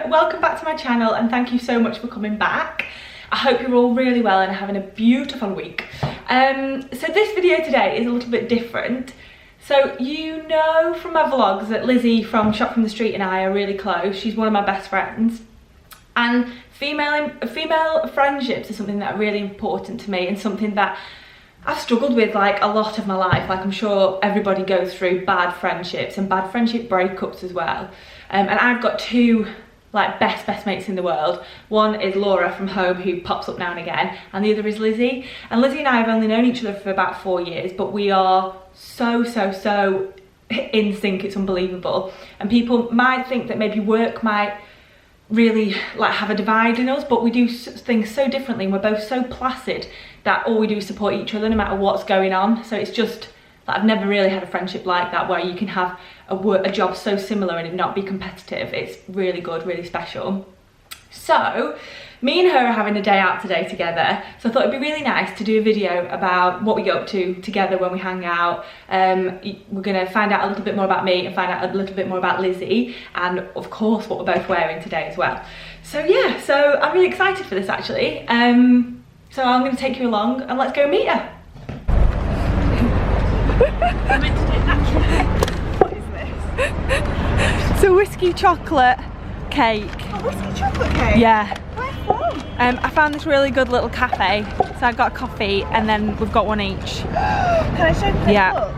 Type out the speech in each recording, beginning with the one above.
welcome back to my channel and thank you so much for coming back. I hope you're all really well and having a beautiful week. So this video today is a little bit different. So you know from my vlogs that Lizzie from Shop from the Street and I are really close. She's one of my best friends. And female friendships are something that are really important to me and something that I've struggled with like a lot of my life. Like I'm sure everybody goes through bad friendships and bad friendship breakups as well. And I've got two like best mates in the world. One is Laura from home, who pops up now and again, and the other is Lizzie. And Lizzie and I have only known each other for about 4 years, but we are so in sync. It's unbelievable. And people might think that maybe work might really like have a divide in us, but we do things so differently and we're both so placid that all we do is support each other no matter what's going on. So it's just like, I've never really had a friendship like that where you can have a job so similar and it not be competitive. It's really good, really special. So me and her are having a day out today together, so I thought it'd be really nice to do a video about what we get up to together when we hang out. We're gonna find out a little bit more about me and find out a little bit more about Lizzie, and of course what we're both wearing today as well. So yeah, so I'm really excited for this actually. So I'm gonna take you along and let's go meet her. What is this? It's a whiskey chocolate cake. A whiskey chocolate cake? Yeah. Where from? I found this really good little cafe, so I got a coffee and then we've got one each. Can I show you? Yeah.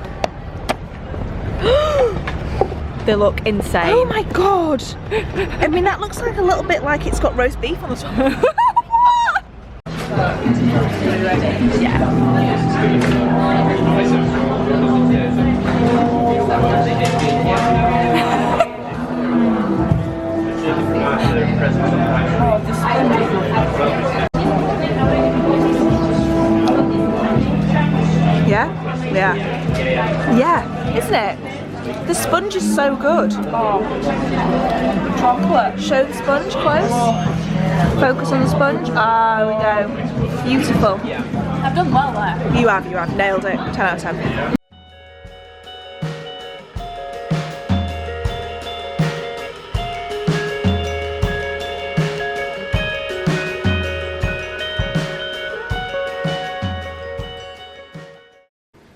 They look insane. Oh my god! I mean, that looks like a little bit like it's got roast beef on the top. What? Yeah, isn't it? The sponge is so good. Oh, chocolate. Show the sponge close. Focus on the sponge. Ah, we go. Beautiful. I've done well there. You have nailed it. 10 out of 10.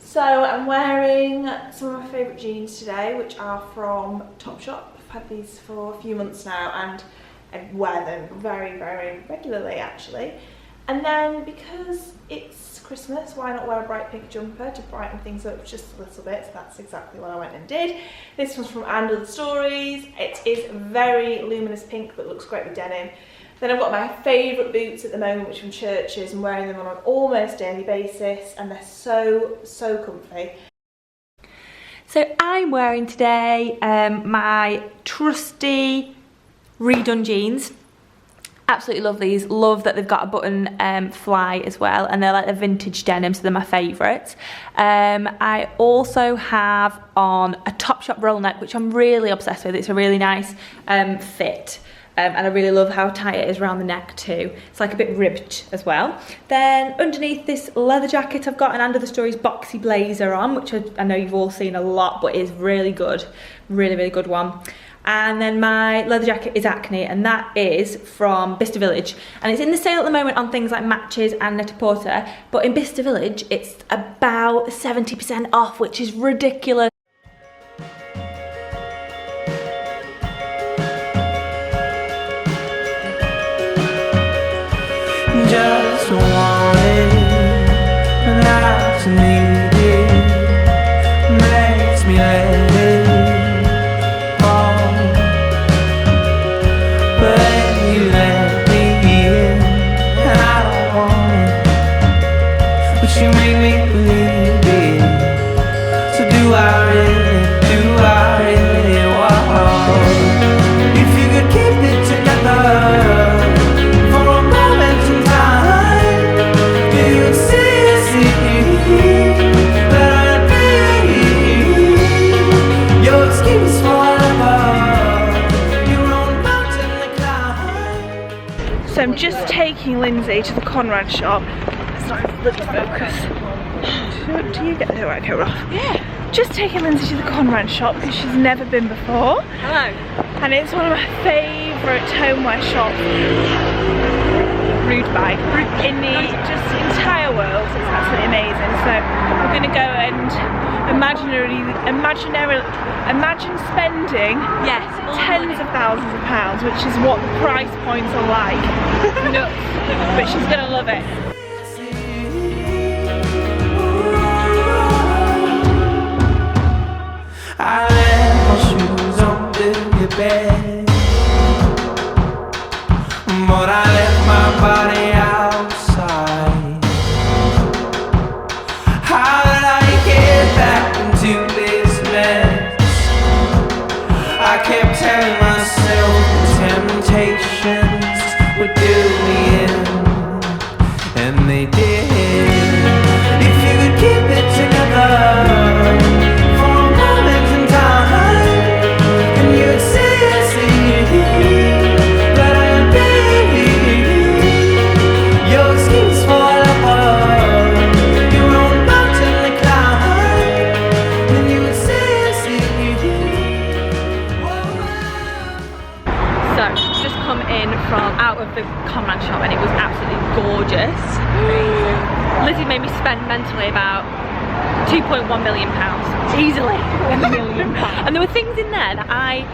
So I'm wearing some of my favourite jeans today, which are from Topshop. I've had these for a few months now and I wear them very regularly actually. And then because it's Christmas, why not wear a bright pink jumper to brighten things up just a little bit? So that's exactly what I went and did. This one's from Under the Stories. It is very luminous pink but looks great with denim. Then I've got my favourite boots at the moment, which are from Churches. I'm wearing them on an almost daily basis and they're so comfy. So I'm wearing today my trusty Redone jeans. Absolutely love these. Love that they've got a button fly as well, and they're like the vintage denim, so they're my favourites. I also have on a Topshop roll neck, which I'm really obsessed with. It's a really nice fit. And I really love how tight it is around the neck too. It's like a bit ribbed as well. Then underneath this leather jacket, I've got an Under the Stories boxy blazer on, which I know you've all seen a lot, but is really good. Really good one. And then my leather jacket is Acne, and that is from Bicester Village. And it's in the sale at the moment on things like Matches and Net-a-Porter, but in Bicester Village, it's about 70% off, which is ridiculous. Just want it, and that's needed, makes me let it fall. But you let me in, and I don't want it, but you make me believe it. So do I really want? If you could keep it together. So I'm just taking Lindsay to the Conrad shop. Sorry, let me focus. Do you get the right coat off? Yeah. Just taking Lindsay to the Conrad shop because she's never been before. Hello. and it's one of my favourite homeware shops. Rude bike in the just entire world. It's absolutely amazing. So we're going to go and imagine spending tens of thousands of pounds, which is what the price points are like. Nuts. But she's going to love it. I left my shoes under your bed, but I left my body outside. How did I get back into this mess? I kept telling myself the temptations would do me in, and they did. If you could keep it together for a moment in time, and you'd see that I'd be your schemes for love, your own mountain to climb, and you would see. So, just come in from out of the Conran shop and it was absolutely gorgeous. Lizzie made me spend mentally about £2.1 million. Easily. £1 million. And there were things in there that I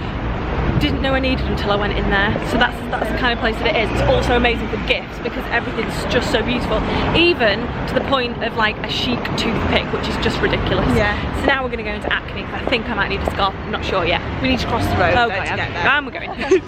didn't know I needed until I went in there. So that's the kind of place that it is. It's also amazing for gifts because everything's just so beautiful. Even to the point of like a chic toothpick, which is just ridiculous. Yeah. So now we're going to go into Acne. I think I might need a scarf. I'm not sure yet. We need to cross the road. Oh, to get there. And we're going.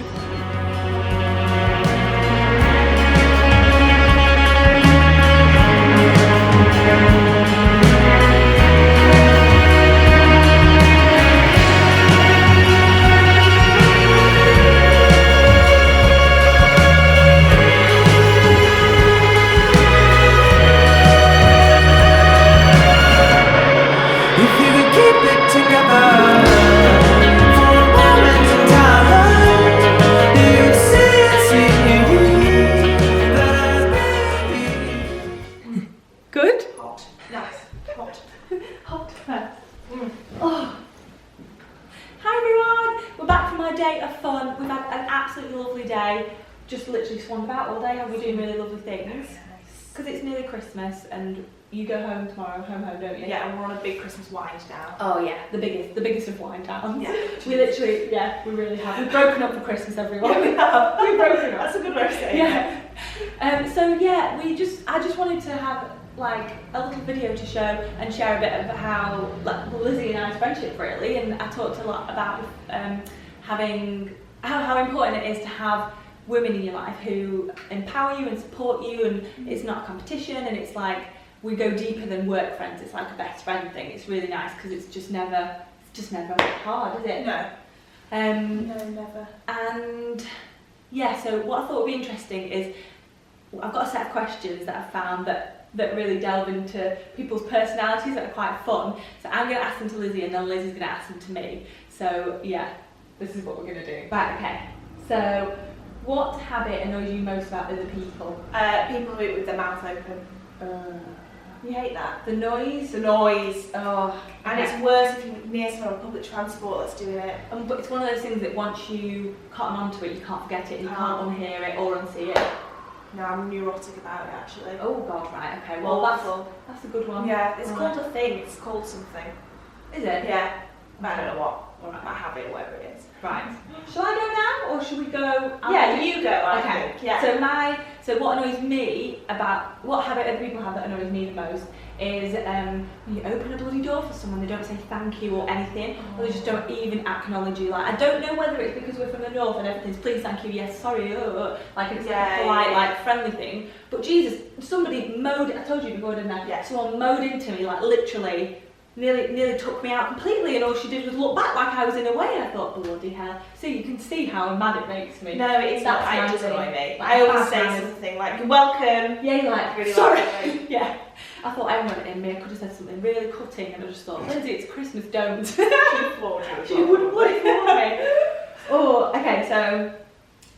Just literally swanned about all day and we're doing really lovely things because it's nearly Christmas and you go home tomorrow, home, don't you? Yeah, and we're on a big Christmas wind down. Oh yeah, the biggest of wind downs. Yeah, we literally, we really have. We've broken up for Christmas, everyone. Yeah, we have. We've broken up. That's a good way of saying it. So yeah, I just wanted to have like a little video to show and share a bit of how like Lizzie and I's friendship really, and I talked a lot about having how important it is to have women in your life who empower you and support you, and it's not a competition, and it's like we go deeper than work friends. It's like a best friend thing. It's really nice because it's just never hard, is it? No. No, never. And yeah, so what I thought would be interesting is I've got a set of questions that I've found that really delve into people's personalities that are quite fun. So I'm going to ask them to Lizzie and then Lizzie's going to ask them to me. So yeah, this is what we're going to do. Right, okay. So what habit annoys you most about other people? People who eat with their mouth open. You hate that? The noise? The noise. Oh. And it's worse if you're near someone on public transport that's doing it. But it's one of those things that once you cotton onto it, you can't forget it, and you can't unhear it or unsee it. No, I'm neurotic about it actually. Oh god, right, okay. Well, that's a good one. Yeah, it's called a thing, it's called something. Is it? Yeah. I don't know what. Or my habit or whatever it is. Right. Shall I go now or should we go? Yeah, you go. Okay. Yeah. So what annoys me about what habit other people have that annoys me the most is when you open a bloody door for someone, they don't say thank you or anything, or they just don't even acknowledge you. Like I don't know whether it's because we're from the north and everything's please, thank you, yes, sorry, like it's a polite, like friendly thing. But Jesus, somebody mowed. I told you before, didn't I? Yeah. Someone mowed into me, like literally. Nearly took me out completely, and all she did was look back like I was in a way, and I thought, bloody hell. So you can see how mad it makes me. No, it's not. It does annoy me. Like, I always say something like, you're welcome. Yeah, you're like, really sorry. Welcome. Yeah. I thought everyone in me, I could have said something really cutting, and I just thought, Lindsay, it's Christmas, don't. She floored you. She would floor me. Oh, okay, so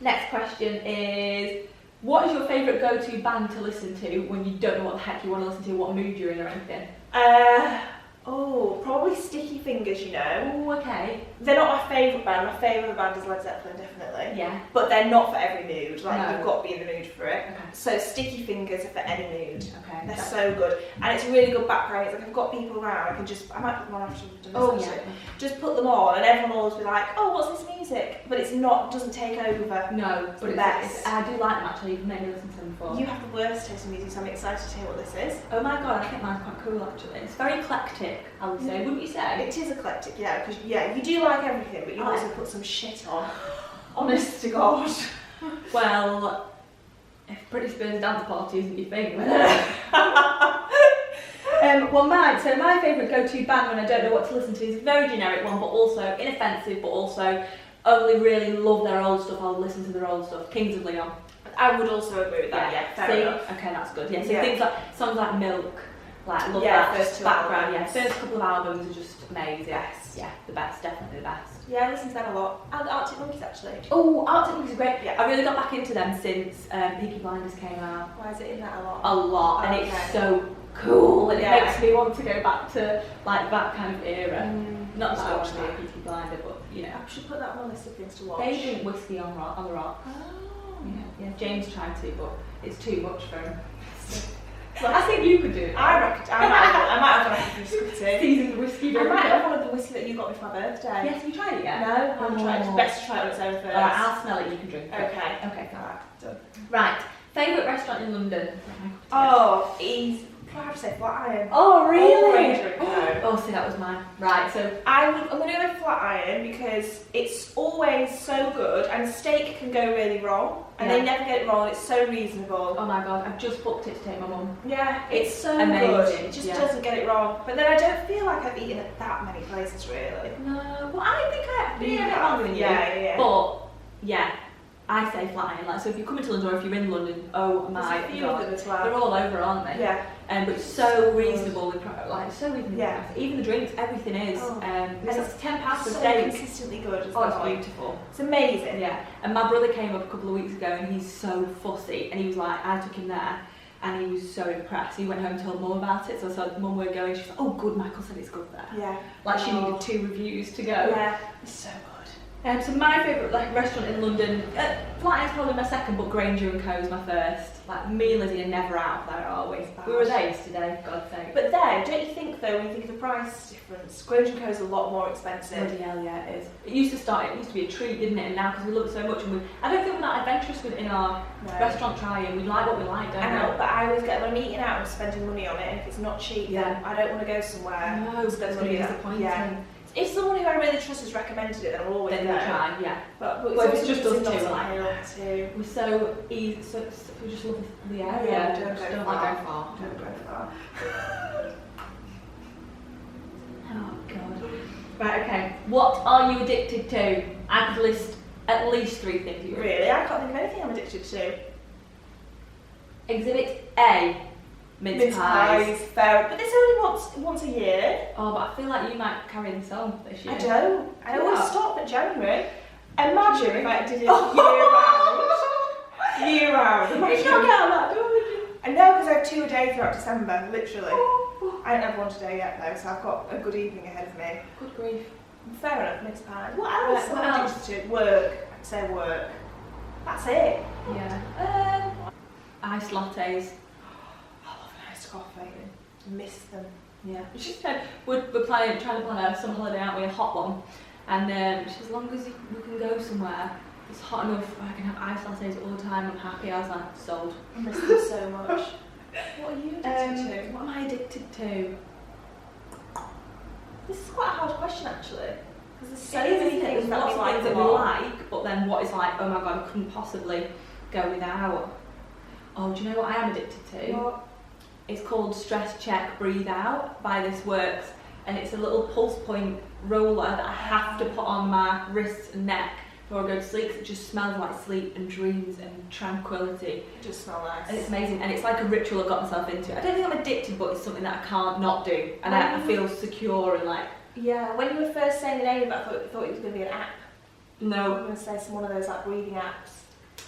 next question is, what is your favourite go-to band to listen to when you don't know what the heck you want to listen to, what mood you're in or anything? Oh, probably Sticky Fingers, you know. Oh, okay. They're not my favourite band. My favourite band is Led Zeppelin, definitely. Yeah. But they're not for every mood. Like, No. you've got to be in the mood for it. Okay. So Sticky Fingers are for any mood. Okay. They're so good. And it's a really good background. It's like I've got people around, I might put them on after we've done this. Oh, actually. yeah. Just put them on and everyone will always be like, oh, what's this music? But it's not, doesn't take over. No, but the best. I do like them actually. You've made me listen to them before. You have the worst taste in music, so I'm excited to hear what this is. Oh my god, I think mine's quite cool actually. It's very eclectic, I would say, wouldn't you say? It is eclectic, yeah, because you do like everything, but you I also like- put some shit on. Honest to God. Well, if Britney Spears dance party isn't your thing, well, my favourite go-to band when I don't know what to listen to is a very generic one, but also inoffensive, but also only really love their old stuff. I'll listen to their old stuff. Kings of Leon. I would also agree with that, yeah, fair enough. Okay, that's good. Yeah, so Yeah. things like songs like Milk, like love Yeah, that. first Just two background, albums. yeah. First couple of albums are just amazing. Yes. Yeah, the best, definitely the best. Yeah, I listen to them a lot. And Arctic Monkeys, actually. Oh, Arctic Monkeys are great. Yeah. I really got back into them since Peaky Blinders came out. Why is it in that a lot? A lot, and Okay. it's so cool, and Yeah. it makes me want to go back to like that kind of era. Not that I want watch to be a that. Peaky Blinder, but you know. I should put that on my list of things to watch. They drink whiskey on the rock. Oh. Yeah, James tried to, but it's too much for him. Well, I think you could do it. I reckon I might have one of the Seasoned whiskey I drinker. might have one of the whiskey that you got me for my birthday. Yes, have you tried it yet? No, I haven't tried it. It's best to try it on its own first. Alright, I'll smell it, you can drink it. Okay. Okay, cool. Alright, done. Right, favourite restaurant in London? Oh, easy. I have to say Flatiron. Oh, Always drink no. Oh, see, that was mine. Right, so I'm going to go Flatiron because it's always so good and steak can go really wrong and Yeah. they never get it wrong. It's so reasonable. oh my god, I've just booked it to take my mum. Yeah, it's so amazing, good. It just yeah. doesn't get it wrong. But then I don't feel like I've eaten at that many places really. No, well, I don't think I've been You a bit have, longer than you. yeah. But, yeah, I say Flatiron. Like, so if you're coming to London or if you're in London, oh my There's a few of god. them as They're well. all over, aren't they? Yeah. But it's so reasonable, with like so reasonable. Yeah. price. Even the drinks, everything is. Oh. And it's £10 for so steak. consistently good as Oh, well. it's beautiful. It's amazing. Yeah. And my brother came up a couple of weeks ago and he's so fussy. And he was like, I took him there and he was so impressed. He went home and told mum about it. So I said, Mum, we're going. She's like, oh, good, Michael said it's good there. Yeah. Like she Oh. needed 2 reviews to go. Yeah. It's so good. So my favourite like restaurant in London, Flatiron's probably my second, but Granger and Co is my first. Like me and Lizzy are never out there, are we? We were there yesterday, for God's sake. But then, don't you think though, when you think of the price difference, Granger & Co is a lot more expensive. Bloody hell, yeah, it is. It used to be a treat, didn't it? And now, because we love it so much, and I don't think we're that adventurous in our No. restaurant trying. We like what we like, don't I know, we? but I always get when I'm eating out and spending money on it, and if it's not cheap, Yeah. then I don't want to go somewhere. No, and it's spend going to money be on it. disappointing. Yeah. If someone who I really trust has recommended it, then I'll always Then go. we try, yeah. But Well, if it's just us in two, Notting like Hill that. too. We're so easy, we just love the area. Yeah, We don't just go don't far. like going far. Don't go far. Oh god. Right, okay. What are you addicted to? I could list at least 3 things you're Really, I can't think of anything I'm addicted to. Exhibit A, mince pies. fair. But this only once a year. Oh, but I feel like you might carry this on this year. I don't. I always Yeah. stop at January. Imagine if I did it year round. Year round. You Imagine. can't get out of that door, would you? I know, because I have 2 a day throughout December, literally. I don't have 1 today yet though, so I've got a good evening ahead of me. Good grief. Fair enough, mince pies. What else? What am I else? addicted to? Work. I'd say work. That's it. Yeah. Iced lattes. I love an iced coffee. I miss them. Yeah. She said we're trying to plan a summer holiday, aren't we? A hot one. And she said, as long as we can go somewhere, it's hot enough, I can have iced lattes all the time. I'm happy. I was like, sold. I miss them so much. What are you addicted to? What am I addicted to? This is quite a hard question actually. Because there's so It is, many isn't it? things There's that lots we of like things a that we lot. like, but then what is like, oh my god, I couldn't possibly go without. Oh, do you know what I am addicted to? What? It's called Stress Check Breathe Out by This Works, and it's a little pulse point roller that I have to put on my wrists and neck before I go to sleep, 'cause it just smells like sleep and dreams and tranquility. It does smell nice. And it's amazing, and it's like a ritual I've got myself into. I don't think I'm addicted, but it's something that I can't not do, and I feel secure and like, Yeah, when you were first saying the name of it, I thought it was going to be an app. I no. was going to say some one of those like breathing apps.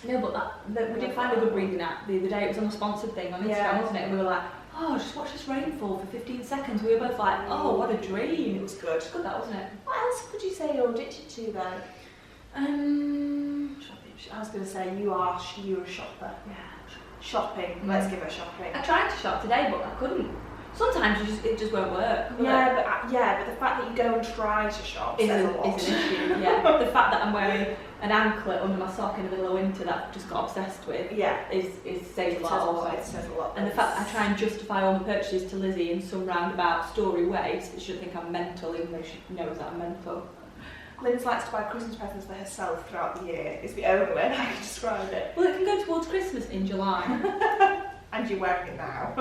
No, but we did find a good breathing app the other day. It was on a sponsored thing on Instagram, Yeah. wasn't it? And we were like, oh, just watch this rainfall for 15 seconds. We were both like, oh, what a dream. It was good. It was good, that, wasn't it? What else could you say you're addicted to then? I was going to say you're a shopper. Yeah. Shopping. Let's give her shopping. I tried to shop today, but I couldn't. Sometimes it just won't work. But the fact that you go and try to shop is says a an lot. issue. Yeah. The fact that I'm wearing an anklet under my sock in the middle of winter that I've just got obsessed with. Yeah. Is says a lot. Also. It says a lot. And the fact that I try and justify all my purchases to Lizzie in some roundabout story way, so she should think I'm mental, even though she knows that I'm mental. Lindsay likes to buy Christmas presents for herself throughout the year. It's the only way I can describe it. Well, it can go towards Christmas in July. And you're wearing it now.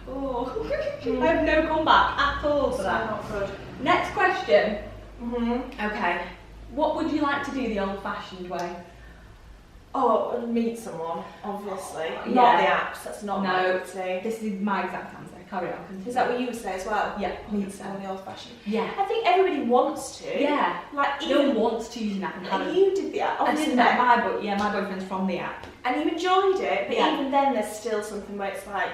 Oh, I have no comeback at all for that. Not good. Next question. Mm-hmm. Okay. What would you like to do the old-fashioned way? Oh, and meet someone, obviously. Yeah. Not the apps, that's not my thing. This is my exact answer. Carry on. Continue. Is that what you would say as well? Yeah. Meet someone the old-fashioned. Yeah. I think everybody wants to. Yeah. Like, No even one wants to use an app and have it. you did the app. I did that. My boyfriend's from the app. And you enjoyed it, but Yeah. even then there's still something where it's like,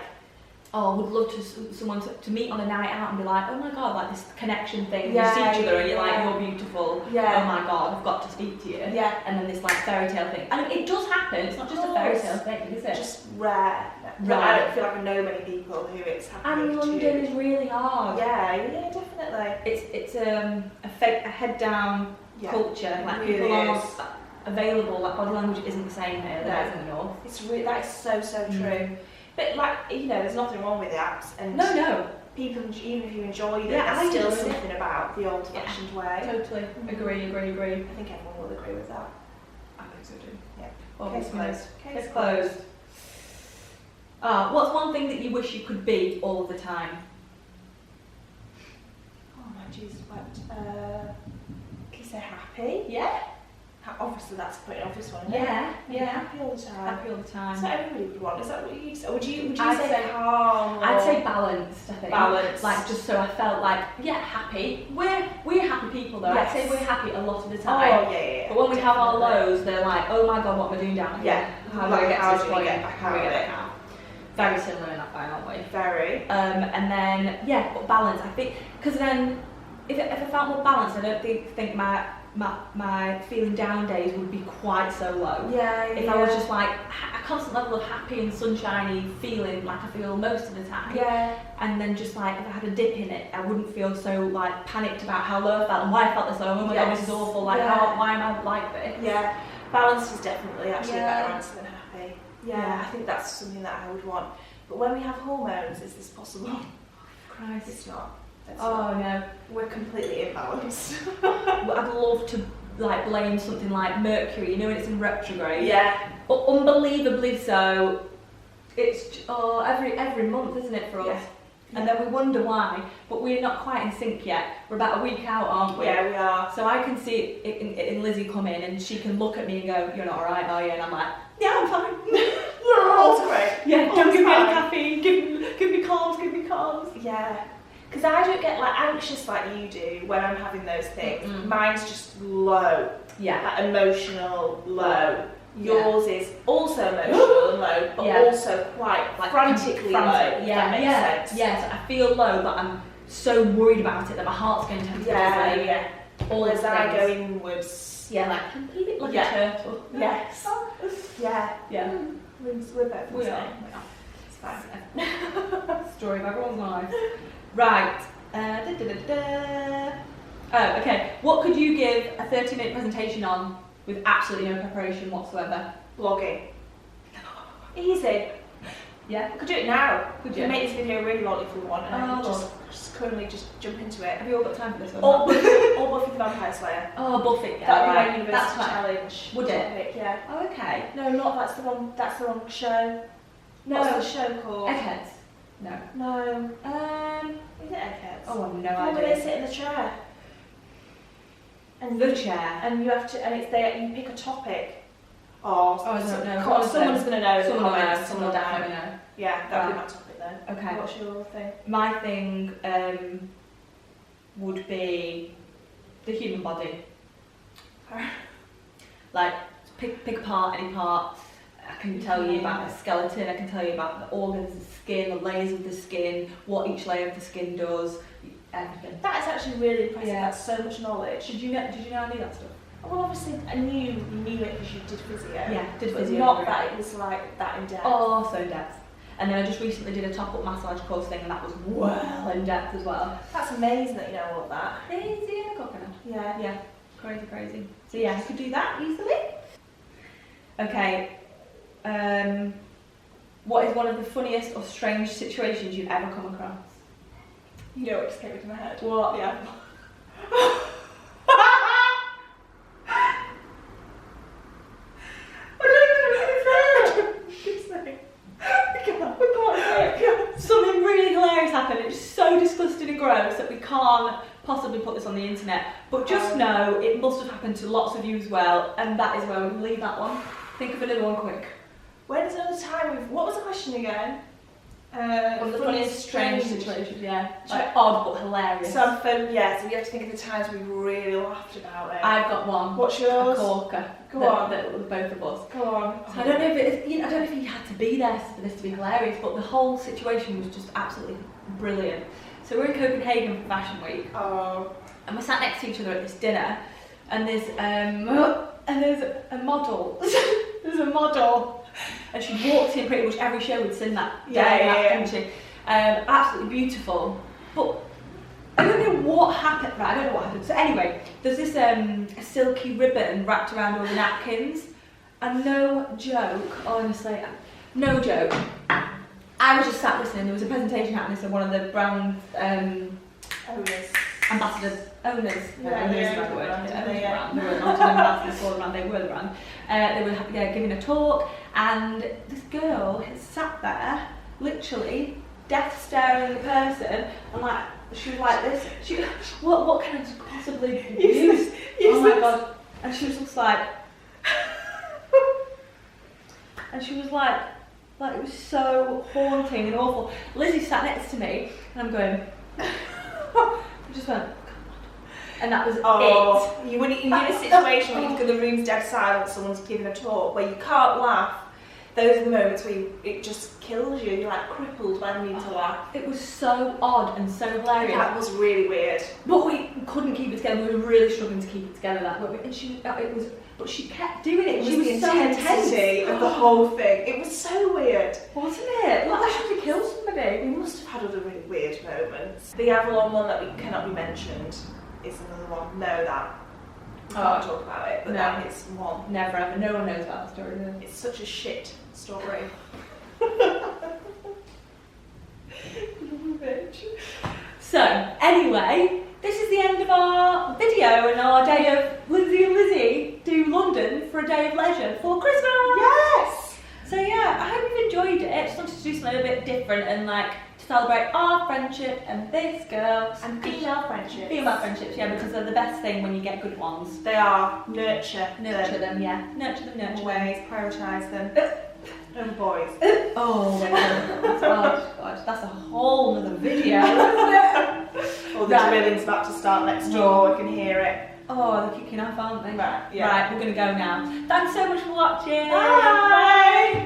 Oh, I would love to someone to meet on a night out and be like, oh my god, like this connection thing. Yeah, You see each other and you're yeah. like, you're beautiful. Yeah. Oh my god, I've got to speak to you. yeah, And then this like fairy tale thing. And it does happen. It's not just a fairy tale thing, is it? just rare. Rare. I don't feel like I know many people who it's happening And to. London is really hard. Yeah, definitely. It's a head down Yeah. culture. Like It people really aren't is. available. Like body language isn't the same here that it is in the north. It's that is so true. But like, there's nothing wrong with the apps, and No. people, even if you enjoy them, Yeah, there's I still do. something about the old-fashioned way. Totally. Agree. I think everyone will agree with that. I think so too. Yeah. Well, Case closed. Case closed. What's one thing that you wish you could be all the time? Oh my Jesus, what? Can you say happy? Yeah. Obviously, that's a pretty obvious one. Yeah. Happy all the time. Happy all the time. That's what everybody would want. Is that what you'd say? Would you I'd say say- calm? Or I'd say balanced, I think. Balanced. Like, just so I felt like, happy. We're happy people though. Yes. I'd say we're happy a lot of the Oh time. yeah. But when we have our definitely. lows, they're like, oh my god, what am I doing down here? Yeah. How do I get How to this do we point? get back How do we out get of it? back out? Very similar in that way, aren't we? Very. And then, but balance, I think, because then, if I felt more balanced, I don't think my feeling down days would be quite so low. Yeah. If I was just like a constant level of happy and sunshiny feeling like I feel most of the time. Yeah. And then just like if I had a dip in it, I wouldn't feel so like panicked about how low I felt and why I felt this low. Oh my god, this is awful. Like why am I like this? Yeah. Balance is definitely actually a Yeah. better answer than happy. Yeah. I think that's something that I would want. But when we have hormones, is this possible? Christ. It's not. It's Oh not. no. We're completely imbalanced. I'd love to like blame something like Mercury, when it's in retrograde. Yeah. But unbelievably so. It's every month, isn't it, for us? Yeah. And then we wonder why, but we're not quite in sync yet. We're about a week out, aren't we? Yeah, we are. So I can see it in Lizzie come in and she can look at me and go, you're not alright, are you? And I'm like, yeah, I'm fine. All's great. Yeah, All's don't give me any fine. caffeine, give me calms. Yeah. Because I don't get like anxious like you do when I'm having those things. Mm-mm. Mine's just low. Yeah. Like emotional low. Yeah. Yours is also emotional and low, but Yeah. also quite like frantically low. Frantic. If Yeah, that makes yeah. sense. Yeah, so I feel low, but I'm so worried about it that my heart's going to have to Yeah, like, yeah. all Whereas those I go things. inwards. Yeah, like completely like Yeah. a turtle. Yes. Yeah. Yeah. We're both the We same. are. It's fine. Story of everyone's life. Right. Oh, okay. What could you give a 30-minute presentation on with absolutely no preparation whatsoever? Blogging. Easy. Yeah. I could do it now. Could You you? make this video really long if you want, and I Oh, could just currently just jump into it. Have you all got time for this one? Or Buffy the Vampire Slayer. Oh, Buffy. Yeah, That'd be right. my university That's fine. challenge. Would it? topic, yeah. Oh, okay. No, not that's the wrong. That's the wrong show. No. What's the show called? Eggheads. No. No. Is it Eggheads? Oh, I've no The one where idea. they sit in the chair. And The chair. And you have to, and it's there. You pick a topic. Oh, I don't know. Come on, someone's gonna know. in the Someone will know. comments, Someone will know. definitely know. Yeah, that'd be Right. my topic then. Okay. What's your thing? My thing would be the human body. Like pick apart any part. I can tell you about the skeleton, I can tell you about the organs, the skin, the layers of the skin, what each layer of the skin does, everything. That is actually really impressive. Yeah. That's so much knowledge. Did you know I knew that stuff? Well, obviously, I knew you knew it because you did physio. Yeah, did but physio. not that it was like that in depth. Oh, so in depth. And then I just recently did a top-up massage course thing, and that was well in depth as well. That's amazing that you know all of that. Crazy in a coconut. Yeah. Yeah, crazy. So yeah, I could do that easily. Okay. What is one of the funniest or strange situations you've ever come across? You know what just came into my head? What? Yeah. Something really hilarious happened. It's so disgusting and gross that we can't possibly put this on the internet. But just know it must have happened to lots of you as well, and that is where we can leave that one. Think of another one quick. When is another time we've... What was the question again? One of the funniest strange situations, yeah. Like Sure. odd but hilarious. Some fun, yeah, so you have to think of the times we really laughed about it. I've got one. What's yours? A corker. Go on. That was both of us. Go on. So I don't know if it, I don't know if you had to be there for this to be hilarious, but the whole situation was just absolutely brilliant. So we're in Copenhagen for Fashion Week, Oh. and we're sat next to each other at this dinner, and there's a model. There's a model, and she walked in pretty much every show we'd seen that day, hadn't she? Absolutely beautiful, but I don't know what happened. Right, I don't know what happened. So anyway, there's this a silky ribbon wrapped around all the napkins, and no joke, honestly, no joke. I was just sat listening. There was a presentation happening, so one of the brand ambassadors, owners, Yeah, owners is the word. yeah. They were not ambassadors for the brand, they were the brand. They were giving a talk, and this girl had sat there, literally, death staring at the person, and like, she was like this. What can I possibly use? Oh my god. And she was just like, and she was like it was so haunting and awful. Lizzie sat next to me, and I'm going, I just went, and that was it. You're in a situation where the room's dead silent, someone's giving a talk, where you can't laugh. Those are the moments where it just kills you. You're like crippled by the need to laugh. It was so odd and so hilarious. That was really weird. But we couldn't keep it together. We were really struggling to keep it together. But she kept doing it. It was the so intensity intense. of the whole thing. It was so weird. Wasn't it? Like that should have killed somebody. We must have had other really weird moments. The Avalon one that we cannot be mentioned is another one. Know that. We can't talk about it, but that is one. Never ever. No one knows about the story. Really. It's such a shit story. So, anyway, this is the end of our video and our day of Lindsay and Lizzie do London for a day of leisure for Christmas. Yes! So yeah, I hope you've enjoyed it. I just wanted to do something a bit different and like to celebrate our friendship and this girl. And female friendships. Female friendships, yeah, because they're the best thing when you get good ones. They are. Nurture them, yeah. Nurture them. Always prioritise them. And boys. Oh my god, that's a whole other video, isn't it? Or the drilling's about to start next door, I can hear it. Oh, they're kicking off, aren't they? Right, yeah. Right, we're going to go now. Thanks so much for watching. Bye!